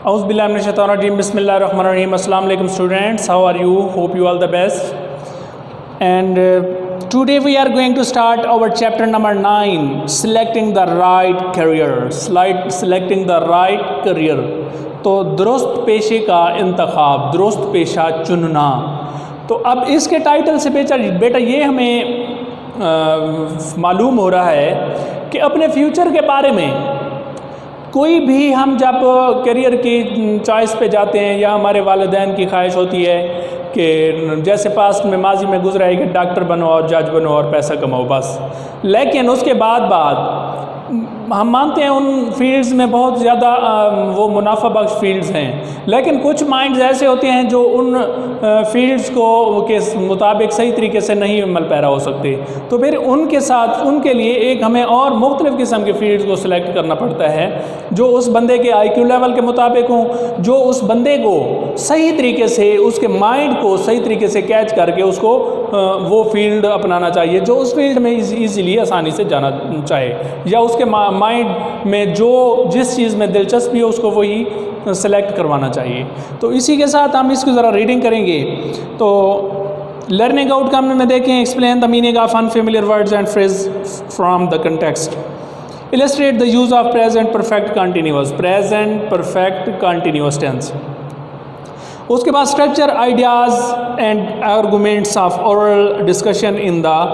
Auzu billahi minash shaitanir rajim. Bismillahir rahmanir rahim. Assalamu alaikum students. How are you? Hope you all the best. And today we are going to start our chapter number 9, selecting the right career. Selecting the right career. تو درست پیشے کا انتخاب، درست پیشہ چننا. تو اب اس کے ٹائٹل سے بیٹا یہ ہمیں معلوم ہو رہا ہے کہ اپنے فیوچر کے بارے میں کوئی بھی ہم جب کیریئر کی چوائس پہ جاتے ہیں یا ہمارے والدین کی خواہش ہوتی ہے کہ جیسے پاسٹ میں ماضی میں گزرا ہے کہ ڈاکٹر بنو اور جج بنو اور پیسہ کماؤ بس، لیکن اس کے بعد ہم مانتے ہیں ان فیلڈز میں بہت زیادہ وہ منافع بخش فیلڈز ہیں، لیکن کچھ مائنڈز ایسے ہوتے ہیں جو ان فیلڈز کو کے مطابق صحیح طریقے سے نہیں عمل پیرا ہو سکتے. تو پھر ان کے ساتھ ان کے لیے ایک ہمیں اور مختلف قسم کے فیلڈز کو سلیکٹ کرنا پڑتا ہے جو اس بندے کے آئی کیو لیول کے مطابق ہوں، جو اس بندے کو صحیح طریقے سے اس کے مائنڈ کو صحیح طریقے سے کیچ کر کے اس کو وہ فیلڈ اپنانا چاہیے جو اس فیلڈ میں ایزیلی آسانی سے جانا چاہے، یا اس کے مائنڈ میں جس چیز میں دلچسپی ہو اس کو وہی سلیکٹ کروانا چاہیے. تو اسی کے ساتھ ہم اس کو ذرا ریڈنگ کریں گے. تو لرننگ آؤٹ کم میں دیکھیں، explain the meaning of unfamiliar words and phrase from the context. Illustrate the use of present perfect continuous tense. اس کے بعد structure ideas and arguments of oral discussion in a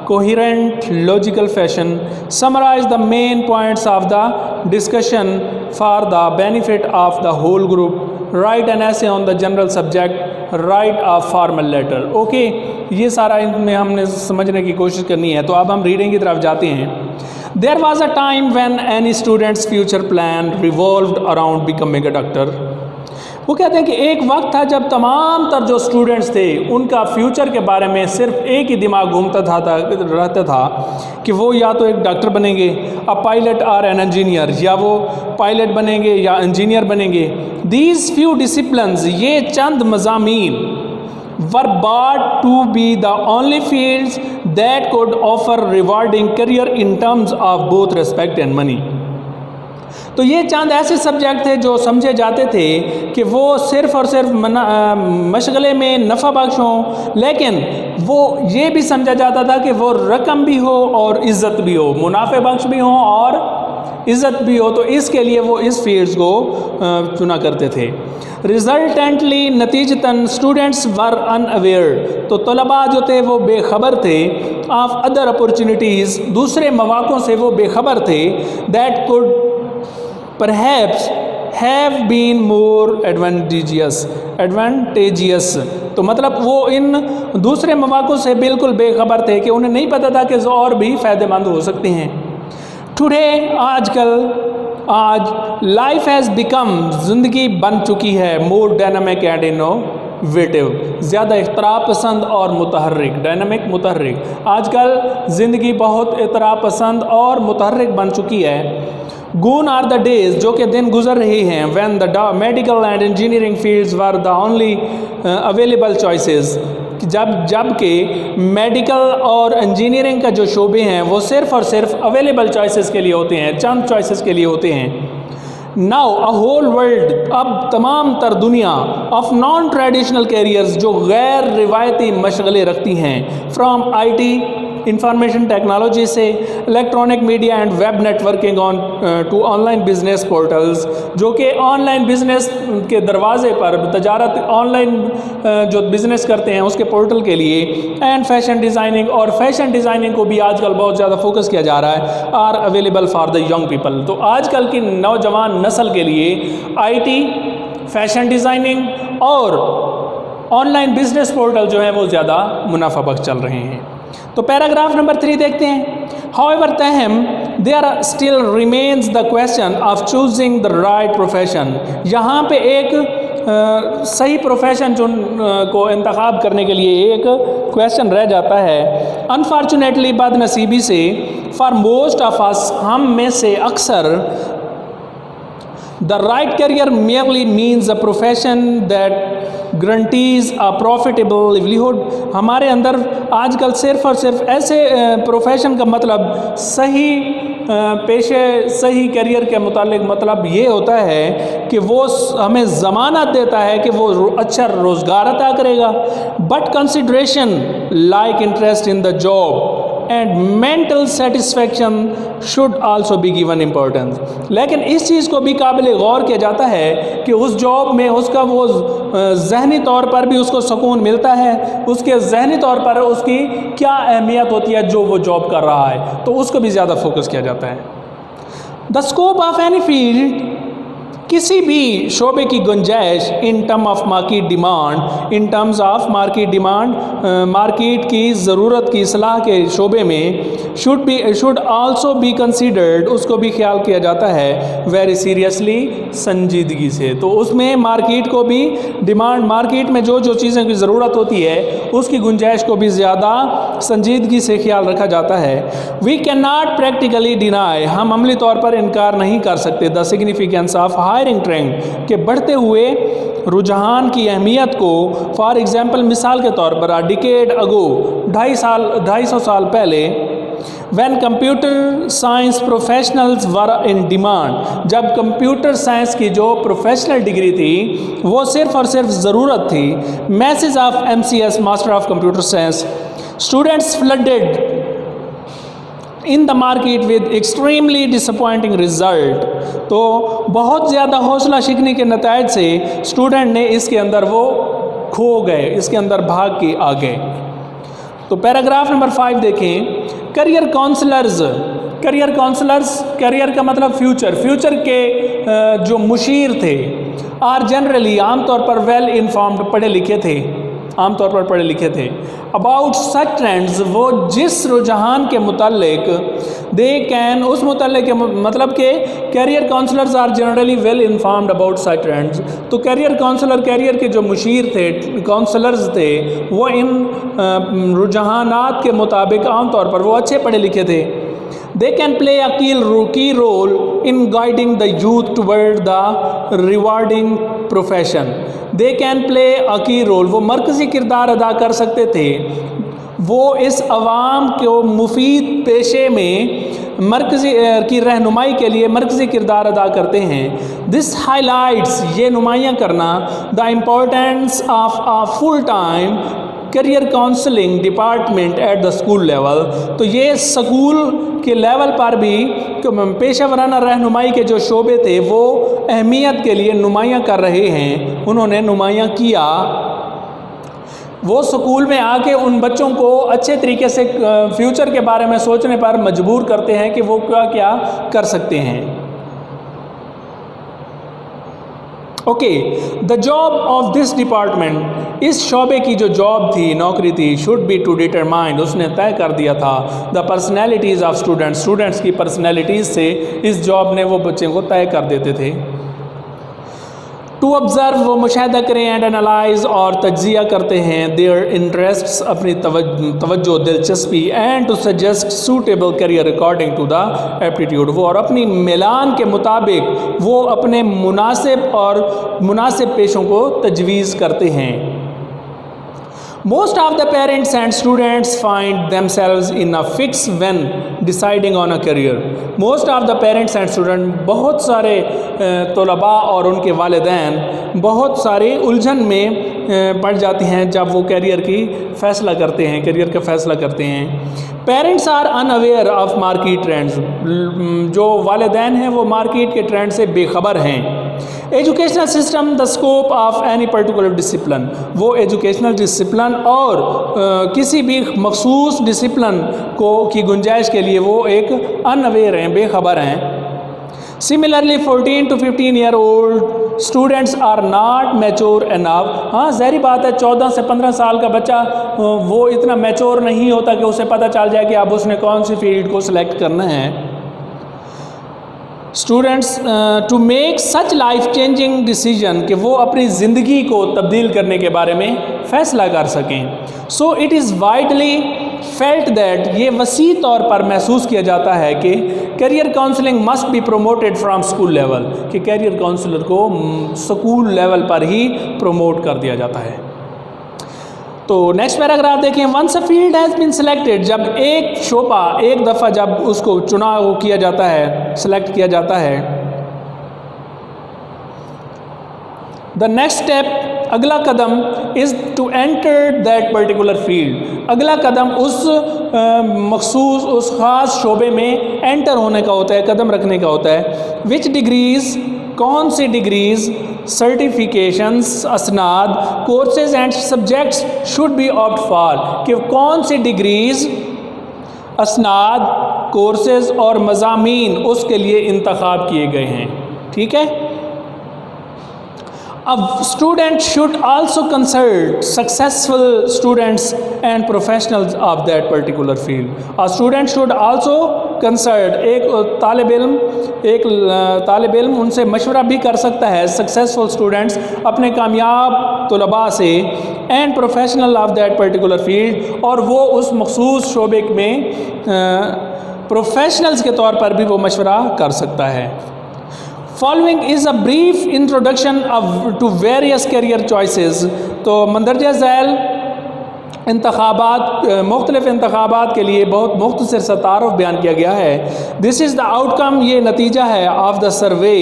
coherent logical fashion. Summarize the main points of the discussion for the benefit of the whole group. Write an essay on the general subject. Write a formal letter. Okay, یہ سارا ان میں ہم نے سمجھنے کی کوشش کرنی ہے. تو اب ہم ریڈنگ کی طرف جاتے ہیں. There was a time when any student's future plan revolved around becoming a doctor. وہ کہتے ہیں کہ ایک وقت تھا جب تمام تر جو اسٹوڈنٹس تھے ان کا فیوچر کے بارے میں صرف ایک ہی دماغ گھومتا رہتا تھا کہ وہ یا تو ایک ڈاکٹر بنیں گے، پائلٹ اور این انجینئر، یا وہ پائلٹ بنیں گے یا انجینئر بنیں گے. دیز فیو ڈسپلنز، یہ چند مضامین were bought to be the only fields that could offer rewarding career in terms of both respect and money. تو یہ چند ایسے سبجیکٹ تھے جو سمجھے جاتے تھے کہ وہ صرف اور صرف مشغلے میں نفع بخش ہوں، لیکن وہ یہ بھی سمجھا جاتا تھا کہ وہ رقم بھی ہو اور عزت بھی ہو، منافع بخش بھی ہوں اور عزت بھی ہو. تو اس کے لیے وہ اس فیلڈز کو چنا کرتے تھے. ریزلٹنٹلی، نتیجتاً، اسٹوڈنٹس ور اناویئر، تو طلباء جو تھے وہ بے خبر تھے. آف ادر اپورچونیٹیز، دوسرے مواقعوں سے وہ بے خبر تھے. That could perhaps have been more advantageous. تو مطلب وہ ان دوسرے مواقع سے بالکل بے خبر تھے کہ انہیں نہیں پتہ تھا کہ اور بھی فائدہ مند ہو سکتے ہیں. آج لائف ہیز بیکم، زندگی بن چکی ہے، مور ڈائنامک اینڈ انوویٹو، زیادہ اختراع پسند اور متحرک. ڈائنامک، متحرک. آج کل زندگی بہت اختراع پسند اور متحرک بن چکی ہے. Gone are the days، جو کہ دن گزر رہے ہیں، when the medical and engineering fields were the only available choices. جب کہ میڈیکل اور انجینئرنگ کا جو شعبے ہیں وہ صرف اور صرف اویلیبل چوائسز کے لیے ہوتے ہیں، چند چوائسز کے لیے ہوتے ہیں. Now a whole world، اب تمام تر دنیا، of non-traditional careers، جو غیر روایتی مشغلے رکھتی ہیں، from IT، انفارمیشن ٹیکنالوجی سے، electronic media and web networking to online business portals, جو کہ آن لائن بزنس کے دروازے پر تجارت، آن لائن جو بزنس کرتے ہیں اس کے پورٹل کے لیے. اینڈ فیشن ڈیزائننگ، اور فیشن ڈیزائننگ کو بھی آج کل بہت زیادہ فوکس کیا جا رہا ہے. Are available for the young people. تو آج کل کی نوجوان نسل کے لیے IT، فیشن ڈیزائننگ اور آن لائن بزنس پورٹل جو ہیں وہ زیادہ منافع بخش چل رہے ہیں. تو پیراگراف نمبر 3 دیکھتے ہیں. However, تاہم there still remains the question of choosing the right profession. یہاں پہ ایک صحیح پروفیشن کو انتخاب کرنے کے لیے ایک کویشچن رہ جاتا ہے. Unfortunately، بد نصیبی سے، for most of us، ہم میں سے اکثر، the right career merely means a profession that guarantees a profitable livelihood. ہمارے اندر آج کل صرف اور صرف ایسے پروفیشن کا مطلب صحیح پیشے صحیح کیریئر کے متعلق مطلب یہ ہوتا ہے کہ وہ ہمیں ضمانت دیتا ہے کہ وہ اچھا روزگار عطا کرے گا. But consideration like interest in the job and mental satisfaction should also be given importance. لیکن اس چیز کو بھی قابل غور کیا جاتا ہے کہ اس جاب میں اس کا وہ ذہنی طور پر بھی اس کو سکون ملتا ہے, اس کے ذہنی طور پر اس کی کیا اہمیت ہوتی ہے جو وہ جاب کر رہا ہے, تو اس کو بھی زیادہ فوکس کیا جاتا ہے. The scope of any field, کسی بھی شعبے کی گنجائش in term of market demand, in terms of market demand, market کی ضرورت کی اصلاح کے شعبے میں شوڈ آلسو بی کنسیڈرڈ, اس کو بھی خیال کیا جاتا ہے ویری سیریسلی, سنجیدگی سے. تو اس میں مارکیٹ کو بھی ڈیمانڈ, مارکیٹ میں جو چیزیں کی ضرورت ہوتی ہے اس کی گنجائش کو بھی زیادہ سنجیدگی سے خیال رکھا جاتا ہے. We can not practically deny, ہم عملی طور پر انکار نہیں کر سکتے the significance of hiring trend, کہ بڑھتے ہوئے رجحان کی اہمیت کو. فار ایگزامپل, مثال کے طور پر ڈیکیڈ اگو, 250 سال پہلے, when computer science professionals were in demand, جب کمپیوٹر سائنس کی جو پروفیشنل ڈگری تھی وہ صرف اور صرف ضرورت تھی. masses of MCS master of computer science students flooded in the market with extremely disappointing result. تو بہت زیادہ حوصلہ شکنی کے نتائج سے اسٹوڈنٹ نے اس کے اندر وہ کھو گئے, اس کے اندر بھاگ کے آ گئے. تو پیراگراف نمبر 5 دیکھیں, کیریئر کاؤنسلرز. کیریئر کا مطلب فیوچر کے جو مشیر تھے, آر جنرلی عام طور پر ویل انفارمڈ, پڑھے لکھے تھے, عام طور پر پڑھے لکھے تھے. اباؤٹ سچ ٹرینڈز, وہ جس رجحان کے متعلق, دے کین, اس متعلق مطلب کہ career counsellors are generally well informed about such trends. تو کیریئر کے جو مشیر تھے, کاؤنسلرز تھے, وہ ان رجحانات کے مطابق عام طور پر وہ اچھے پڑھے لکھے تھے. They can play a key role in guiding the youth toward the rewarding profession. They can play a key role, وہ مرکزی کردار ادا کر سکتے تھے, وہ اس عوام کو مفید پیشے میں مرکزی کی رہنمائی کے لیے مرکزی کردار ادا کرتے ہیں. This highlights, یہ نمایاں کرنا, the importance of a full-time career counselling department at the school level. تو یہ اسکول کے لیول پر بھی پیشہ ورانہ رہنمائی کے جو شعبے تھے وہ اہمیت کے لیے نمایاں کر رہے ہیں, انہوں نے نمایاں کیا. وہ اسکول میں آ کے ان بچوں کو اچھے طریقے سے فیوچر کے بارے میں سوچنے پر مجبور کرتے ہیں کہ وہ کیا کر سکتے ہیں. Okay, the job of this department, اس شعبے کی جو جاب تھی, نوکری تھی, شوڈ بی ٹو ڈیٹرمائنڈ, اس نے طے کر دیا تھا, دا پرسنالٹیز آف اسٹوڈنٹس کی پرسنالٹیز سے اس جاب نے وہ بچے کو طے کر دیتے تھے. ٹو آبزرو, وہ مشاہدہ کریں, اینڈ انالائز, اور تجزیہ کرتے ہیں, دیئر انٹرسٹس, اپنی توجہ دلچسپی, and to suggest suitable career according to the aptitude, وہ اور اپنی میلان کے مطابق وہ اپنے مناسب پیشوں کو تجویز کرتے ہیں. Most of the parents and students find themselves in a fix when deciding on a career. Most of the parents and students, بہت سارے طلباء اور ان کے والدین بہت سارے الجھن میں پڑ جاتے ہیں جب وہ کیریئر کا فیصلہ کرتے ہیں. Parents are unaware of market trends, جو والدین ہیں وہ مارکیٹ کے ٹرینڈ سے بے خبر ہیں. Educational system, the scope of any particular discipline, وہ ایجوکیشنل ڈسپلن اور کسی بھی مخصوص ڈسپلن کی گنجائش کے لیے وہ ایک unaware ہیں, بے خبر ہیں. Similarly, 14 to 15 year old students are not mature enough. ہاں ظاہری بات ہے, 14 سے 15 سال کا بچہ وہ اتنا میچور نہیں ہوتا کہ اسے پتہ چل جائے کہ اب اس نے کون سی فیلڈ کو سلیکٹ کرنا ہے. Students to make such life changing decision, کہ وہ اپنی زندگی کو تبدیل کرنے کے بارے میں فیصلہ کر سکیں. So it is widely felt that, یہ وسیع طور پر محسوس کیا جاتا ہے کہ career counselling must be promoted from school level, کہ کیریئر کاؤنسلر کو اسکول لیول پر ہی پروموٹ کر دیا جاتا ہے۔ تو نیکسٹ پیراگراف دیکھیں، once a field has been selected, جب ایک شعبہ ایک دفعہ جب اس کو چناؤ کیا جاتا ہے، سلیکٹ کیا جاتا ہے، دا نیکسٹ اسٹیپ، اگلا قدم is to enter that particular field, اگلا قدم اس مخصوص اس خاص شعبے میں انٹر ہونے کا ہوتا ہے، قدم رکھنے کا ہوتا ہے۔ وچ ڈگریز، کون سی ڈگریز، سرٹیفکیشنز، اسناد، courses and subjects should be opt for, کہ کون سی ڈگریز، اسناد، کورسز اور مضامین اس کے لیے انتخاب کیے گئے ہیں، ٹھیک ہے۔ A student should also consult successful students and professionals of that particular field. A student should also consult، ایک طالب علم ان سے مشورہ بھی کر سکتا ہے، successful students، اپنے کامیاب طلباء سے، and professional of that particular field، اور وہ اس مخصوص شعبے میں پروفیشنلز کے طور پر بھی وہ مشورہ کر سکتا ہے۔ Following is a brief introduction to various career choices، تو مندرجہ ذیل انتخابات، مختلف انتخابات کے لیے بہت مختصر سا تعارف بیان کیا گیا ہے۔ دس از دا آؤٹ کم، یہ نتیجہ ہے، آف دا سروے،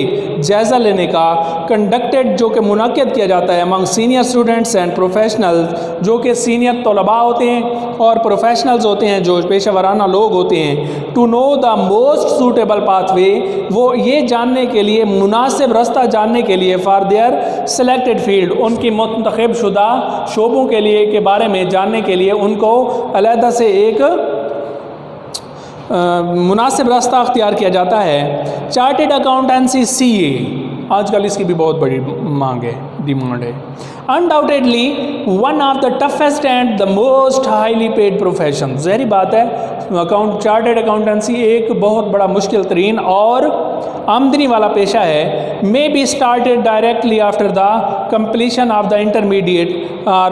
جائزہ لینے کا، کنڈکٹڈ، جو کہ منعقد کیا جاتا ہے، امنگ سینئر اسٹوڈنٹس اینڈ پروفیشنلز، جو کہ سینئر طلباء ہوتے ہیں اور پروفیشنلز ہوتے ہیں جو پیشہ ورانہ لوگ ہوتے ہیں، to know the most suitable pathway, وہ یہ جاننے کے لیے، مناسب رستہ جاننے کے لیے، فار دیئر سلیکٹڈ فیلڈ، ان کی منتخب شدہ شعبوں کے لیے کے بارے میں جاننے کے لیے ان کو علیحدہ سے ایک مناسب راستہ اختیار کیا جاتا ہے۔ چارٹرڈ اکاؤنٹنسی، سی اے، آج کل اس کی بھی بہت بڑی مانگ ہے، ڈیمانڈ ہے۔ undoubtedly one of the toughest and the most highly paid professions، ظاہری بات ہے چارٹرڈ اکاؤنٹنسی ایک بہت بڑا مشکل ترین اور آمدنی والا پیشہ ہے۔ may be started directly after the completion of the intermediate or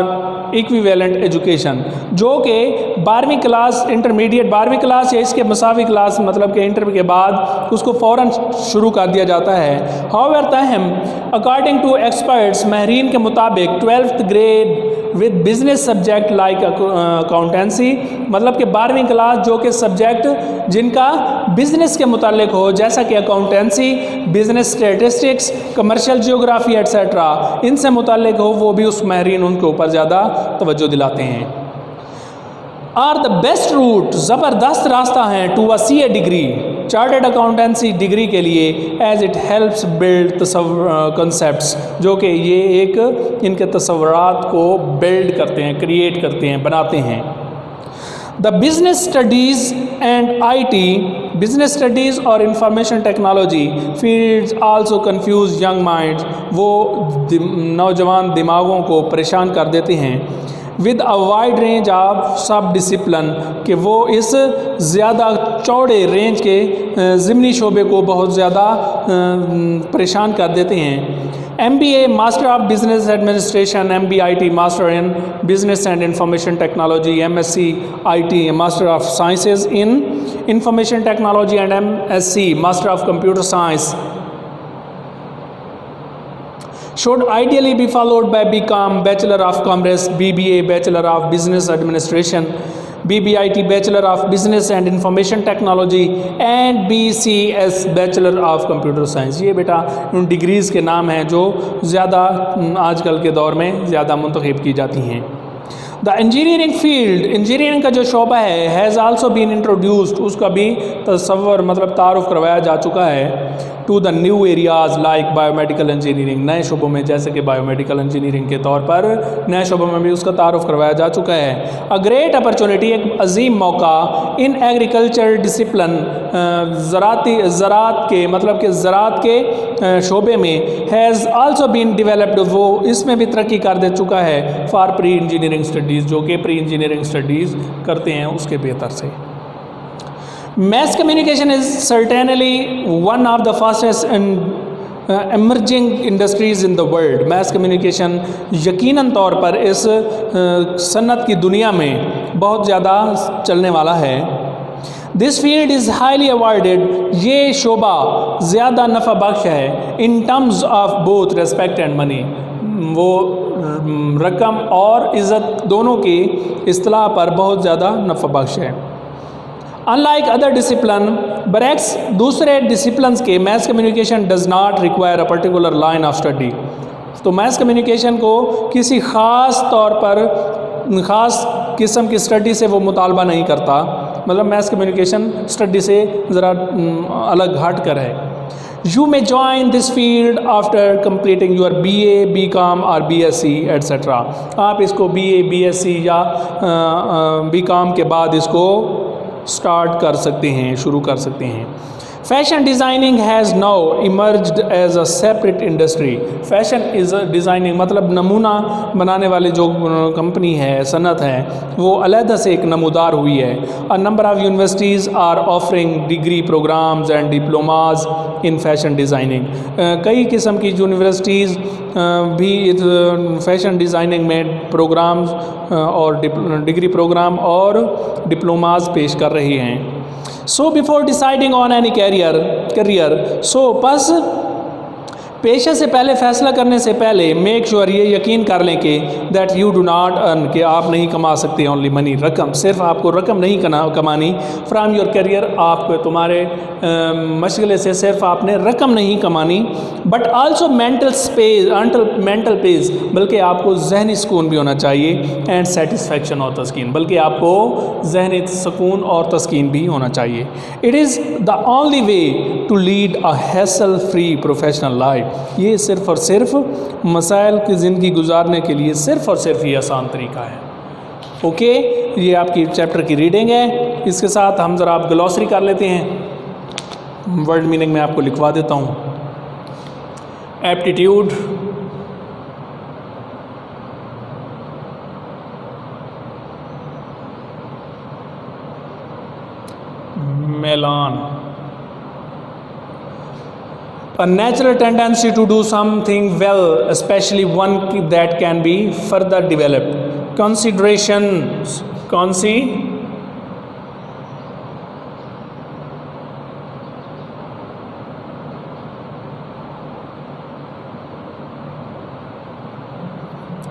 equivalent education، جو کہ 12ویں کلاس، انٹرمیڈیٹ 12ویں کلاس یا اس کے مساوی کلاس، مطلب کہ انٹر کے بعد اس کو فوراً شروع کر دیا جاتا ہے۔ however تاہم according to experts، ماہرین کے مطابق 12th grade with business subject like accountancy، مطلب کہ 12ویں کلاس جو کہ سبجیکٹ جن کا بزنس کے متعلق ہو، جیسا کہ accountancy, business statistics, commercial geography etcetera, ان سے متعلق ہو، وہ بھی اس ماہرین ان کے اوپر زیادہ توجہ دلاتے ہیں۔ آر دا بیسٹ روٹ، زبردست راستہ ہیں، to a C A degree, chartered accountancy degree کے لیے، as it helps build concepts, جو کہ یہ ایک ان کے تصورات کو بلڈ کرتے ہیں، کریٹ کرتے ہیں، بناتے ہیں۔ The business studies and I T, business studies اور information technology fields also confuse young minds, وہ نوجوان دماغوں کو پریشان کر دیتے ہیں۔ With a wide range of sub discipline, کہ وہ اس زیادہ چوڑے رینج کے ضمنی شعبے کو بہت زیادہ پریشان کر دیتے ہیں۔ M B A master of business administration, M B I T master in business and information technology, M S C I T master of sciences in information technology, and M S C master of computer science should ideally be followed by BCom Bachelor of Commerce, BBA Bachelor of Business Administration, BBIT Bachelor of Business and Information Technology and BCS Bachelor of Computer Science۔ یہ بیٹا ان degrees کے نام ہیں جو زیادہ آج کل کے دور میں زیادہ منتخب کی جاتی ہیں۔ دا انجینئرنگ فیلڈ، انجینئرنگ کا جو شعبہ ہے، ہیز آلسو بین انٹروڈیوسڈ، اس کا بھی تصور مطلب تعارف کروایا جا چکا ہے، to the new areas like biomedical engineering, نئے شعبوں میں جیسے کہ بایو میڈیکل انجینئرنگ کے طور پر نئے شعبوں میں بھی اس کا تعارف کروایا جا چکا ہے۔ اے گریٹ اپرچونٹی، ایک عظیم موقع، ان ایگریکلچر ڈسپلن، زراعت کے مطلب کہ زراعت کے شعبے میں، ہیز آلسو بین ڈیولپڈ، وہ اس میں بھی ترقی کر دے چکا ہے، فار پری انجینئرنگ اسٹڈیز، جو کہ پری انجینئرنگ اسٹڈیز کرتے ہیں اس کے بہتر سے۔ Mass communication is certainly one of the fastest and emerging industries in the world۔ mass communication یقیناً طور پر اس صنعت کی دنیا میں بہت زیادہ چلنے والا ہے۔ This field is highly avoided. یہ شعبہ زیادہ نفع بخش ہے in terms of both respect and money. وہ رقم اور عزت دونوں کی اصطلاح پر بہت زیادہ نفع بخش ہے. Unlike other discipline, برعکس دوسرے ڈسپلنس کے mass communication does not require a particular line of study. تو میس کمیونیکیشن کو کسی خاص طور پر خاص قسم کی اسٹڈی سے وہ مطالبہ نہیں کرتا. مطلب میس کمیونیکیشن اسٹڈی سے ذرا الگ ہٹ کر ہے. You may join this field after completing your BA, BCom or BSc etc. آپ اس کو BA, BSc یا BCom کے بعد اس کو اسٹارٹ کر سکتے ہیں، شروع کر سکتے ہیں. Fashion designing has now emerged as a separate industry. Fashion designing مطلب نمونہ بنانے والے جو کمپنی ہے، صنعت ہے، وہ علیحدہ سے ایک نمودار ہوئی ہے. A number of universities are offering degree programs and diplomas in fashion designing. کئی قسم کی یونیورسٹیز بھی فیشن ڈیزائننگ میں پروگرامز اور ڈگری پروگرام اور ڈپلوماز پیش کر رہی ہیں. So before deciding on any career, پس پیشے سے پہلے فیصلہ کرنے سے پہلے میک شیور یہ یقین کر لیں کہ دیٹ یو ڈو ناٹ ارن، کہ آپ نہیں کما سکتے اونلی منی، رقم، صرف آپ کو رقم نہیں کمانی فرام یور کیریئر. آپ کو تمہارے مشغلے سے صرف آپ نے رقم نہیں کمانی، بٹ آلسو مینٹل پیس، بلکہ آپ کو ذہنی سکون بھی ہونا چاہیے، اینڈ سیٹسفیکشن اور تسکین، بلکہ آپ کو ذہنی سکون اور تسکین بھی ہونا چاہیے. It is the only way to lead a hassle free professional life. یہ صرف اور صرف مسائل کی زندگی گزارنے کے لیے صرف اور صرف یہ آسان طریقہ ہے. اوکے، یہ آپ کی چیپٹر کی ریڈنگ ہے. اس کے ساتھ ہم ذرا آپ گلوسری کر لیتے ہیں. ورڈ میننگ میں آپ کو لکھوا دیتا ہوں. Aptitude, Milan, a natural tendency to do something well, especially one that can be further developed. Considerations,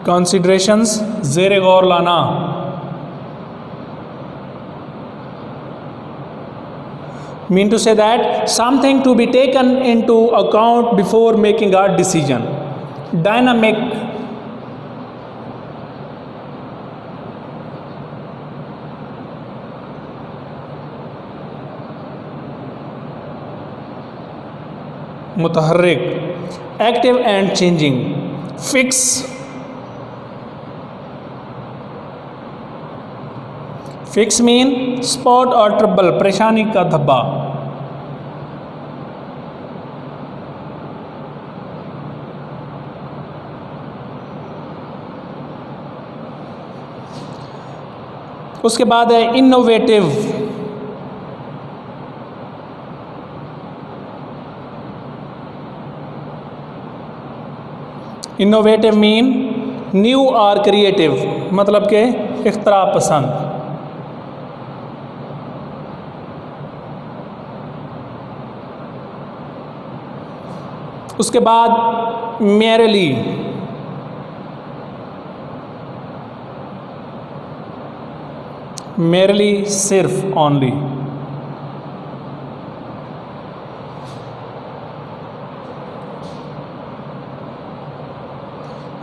considerations زیر غور لانا. Mean to say that something to be taken into account before making a decision. Dynamic, متحرک. Active and changing. Fix, fix mean spot اور trouble, پریشانی کا دھبا. اس کے بعد ہے انوویٹو. انوویٹو مین نیو اور کریٹو، مطلب کہ اختراع پسند. اس کے بعد میرلی، میرلی صرف، اونلی.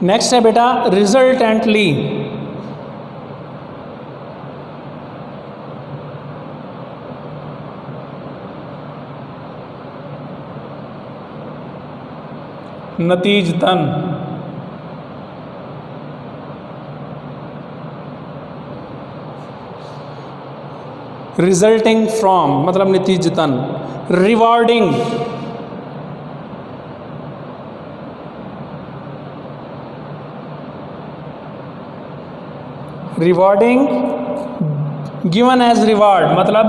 نیکسٹ ہے بیٹا ریزلٹنٹلی. نتیجتاً. ریزلٹنگ فرام مطلب نتیجتاً. Rewarding, rewarding given as reward مطلب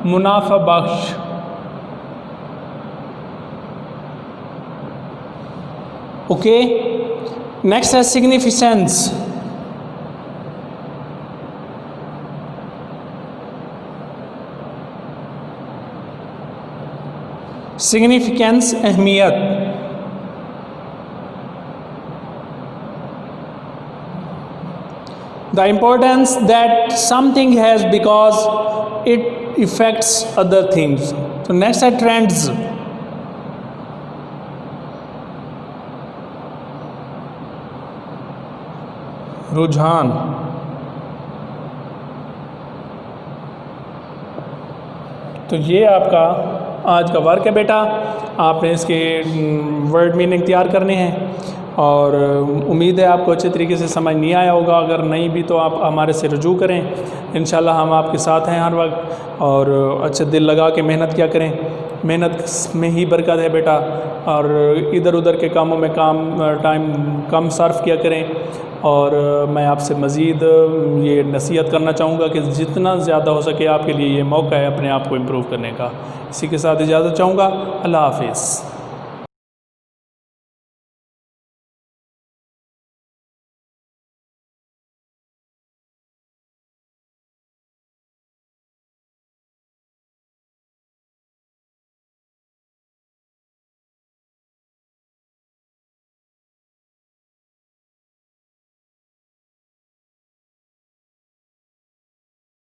منافع بخش. اوکے، نیکسٹ ہے سگنیفیسنس. significance اہمیت. The importance that something has because it affects other things. So next are trends. رجحان. تو یہ آپ کا آج کا ورک ہے بیٹا. آپ نے اس کے ورڈ میننگ تیار کرنے ہیں اور امید ہے آپ کو اچھے طریقے سے سمجھ نہیں آیا ہوگا. اگر نہیں بھی تو آپ ہمارے سے رجوع کریں. انشاءاللہ ہم آپ کے ساتھ ہیں ہر وقت. اور اچھا دل لگا کے محنت کیا کریں. محنت میں ہی برکت ہے بیٹا. اور ادھر ادھر کے کاموں میں ٹائم کم صرف کیا کریں. اور میں آپ سے مزید یہ نصیحت کرنا چاہوں گا کہ جتنا زیادہ ہو سکے آپ کے لیے یہ موقع ہے اپنے آپ کو امپروو کرنے کا. اسی کے ساتھ اجازت چاہوں گا. اللہ حافظ.